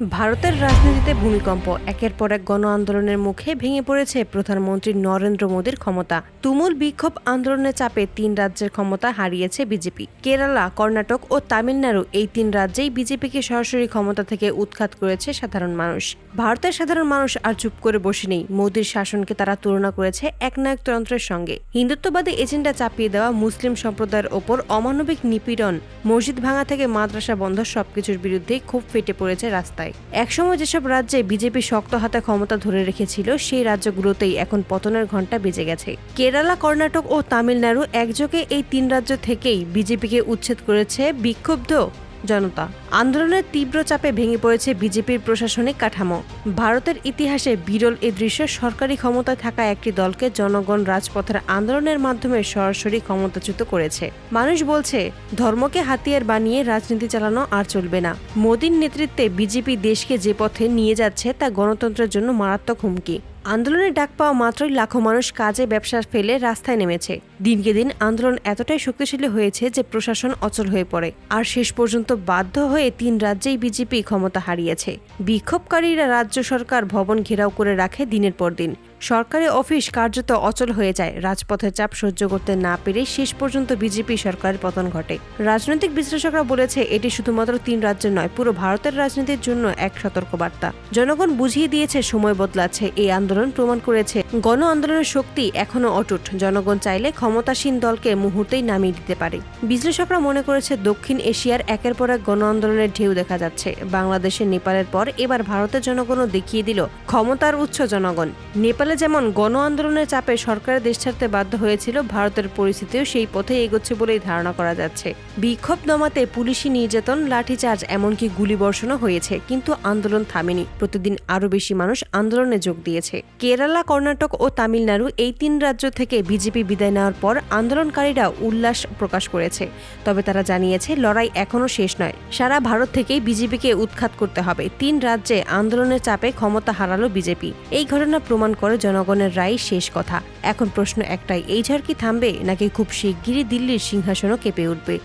ভারতের রাজনীতিতে ভূমিকম্প, একের পর এক গণ আন্দোলনের মুখে ভেঙে পড়েছে প্রধানমন্ত্রী নরেন্দ্র মোদীর ক্ষমতা। তুমুল বিক্ষোভ আন্দোলনের চাপে ৩ রাজ্যের ক্ষমতা হারিয়েছে বিজেপি। কেরালা, কর্ণাটক ও তামিলনাড়ু, এই ৩ রাজ্যেই বিজেপিকে সরাসরি ক্ষমতা থেকে উৎখাত করেছে সাধারণ মানুষ। ভারতের সাধারণ মানুষ আর চুপ করে বসে নেই। মোদীর শাসনকে তারা তুলনা করেছে একনায়কতন্ত্রের সঙ্গে। হিন্দুত্ববাদী এজেন্ডা চাপিয়ে দেওয়া, মুসলিম সম্প্রদায়ের ওপর অমানবিক নিপীড়ন, মসজিদ ভাঙা থেকে মাদ্রাসা বন্ধ, সবকিছুর বিরুদ্ধেই ক্ষোভ ফেটে পড়েছে রাস্তায়। একসময় যেসব রাজ্যে বিজেপি শক্ত হাতে ক্ষমতা ধরে রেখেছিল, সেই রাজ্যগুলোতেই এখন পতনের ঘণ্টা বেজে গেছে। কেরালা, কর্ণাটক ও তামিলনাড়ু একযোগে এই ৩ রাজ্য থেকেই বিজেপিকে উচ্ছেদ করেছে বিক্ষুব্ধ জনতা। আন্দোলনের তীব্র চাপে ভেঙে পড়েছে বিজেপির প্রশাসনিক কাঠামো। ভারতের ইতিহাসে বিরল এ দৃশ্য। সরকারি ক্ষমতায় থাকা একটি দলকে জনগণ রাজপথের আন্দোলনের মাধ্যমে সরাসরি ক্ষমতাচ্যুত করেছে। মানুষ বলছে, ধর্মকে হাতিয়ার বানিয়ে রাজনীতি চালানো আর চলবে না। মোদীর নেতৃত্বে বিজেপি দেশকে যে পথে নিয়ে যাচ্ছে তা গণতন্ত্রের জন্য মারাত্মক হুমকি। আন্দোলনের ডাক পাওয়া মাত্রই লাখো মানুষ কাজে ব্যবসা ফেলে রাস্তায় নেমেছে। দিনকে দিন আন্দোলন এতটাই শক্তিশালী হয়েছে যে প্রশাসন অচল হয়ে পড়ে। আর শেষ পর্যন্ত বাধ্য হয়ে ৩ রাজ্যেই বিজেপি ক্ষমতা হারিয়েছে। বিক্ষোভকারীরা রাজ্য সরকার ভবন ঘেরাও করে রাখে দিনের পর দিন। সরকারি অফিস কার্যত অচল হয়ে যায়। রাজপথের চাপ সহ্য করতে না পেরে শেষ পর্যন্ত বিজেপি সরকারের পতন ঘটে। রাজনৈতিক বিশ্লেষকরা বলেছে, এটি শুধুমাত্র ৩ রাজ্যের নয়, পুরো ভারতের রাজনীতির জন্য এক সতর্কবার্তা। জনগণ বুঝিয়ে দিয়েছে সময় বদলাচ্ছে। এই আন্দোলন প্রমাণ করেছে গণ আন্দোলনের শক্তি এখনো অটুট। জনগণ চাইলে ক্ষমতাসীন দলকে মুহূর্তেই নামিয়ে দিতে পারে। বিশ্লেষকরা মনে করেছে, দক্ষিণ এশিয়ার একের পর এক গণ আন্দোলনের ঢেউ দেখা যাচ্ছে। বাংলাদেশের, নেপালের পর এবার ভারতের জনগণও দেখিয়ে দিল ক্ষমতার উৎস জনগণ। নেপালে যেমন গণ আন্দোলনের চাপে সরকারের দেশ ছাড়তে বাধ্য হয়েছিল, ভারতের পরিস্থিতিও সেই পথে এগোচ্ছে বলেই ধারণা করা যাচ্ছে। বিক্ষোভ দমাতে পুলিশি নির্যাতন, লাঠিচার্জ, এমনকি গুলিবর্ষণও হয়েছে, কিন্তু আন্দোলন থামেনি। প্রতিদিন আরও বেশি মানুষ আন্দোলনে যোগ দিয়েছে। কেরালা, কর্ণাটক ও তামিলনাড়ু, এই ৩ রাজ্য থেকে বিজেপি বিদায় নেওয়ার পর আন্দোলনকারীরা উল্লাস প্রকাশ করেছে। তবে তারা জানিয়েছে, লড়াই এখনো শেষ নয়। সারা ভারত থেকেই বিজেপিকে উৎখাত করতে হবে। ৩ রাজ্যে আন্দোলনের চাপে ক্ষমতা হারালো বিজেপি। এই ঘটনা প্রমাণ করে জনগণের রায় শেষ কথা। এখন প্রশ্ন একটাই, এই ঝড় কি থামবে, নাকি খুব শিগগিরই দিল্লির সিংহাসনও কেঁপে উঠবে?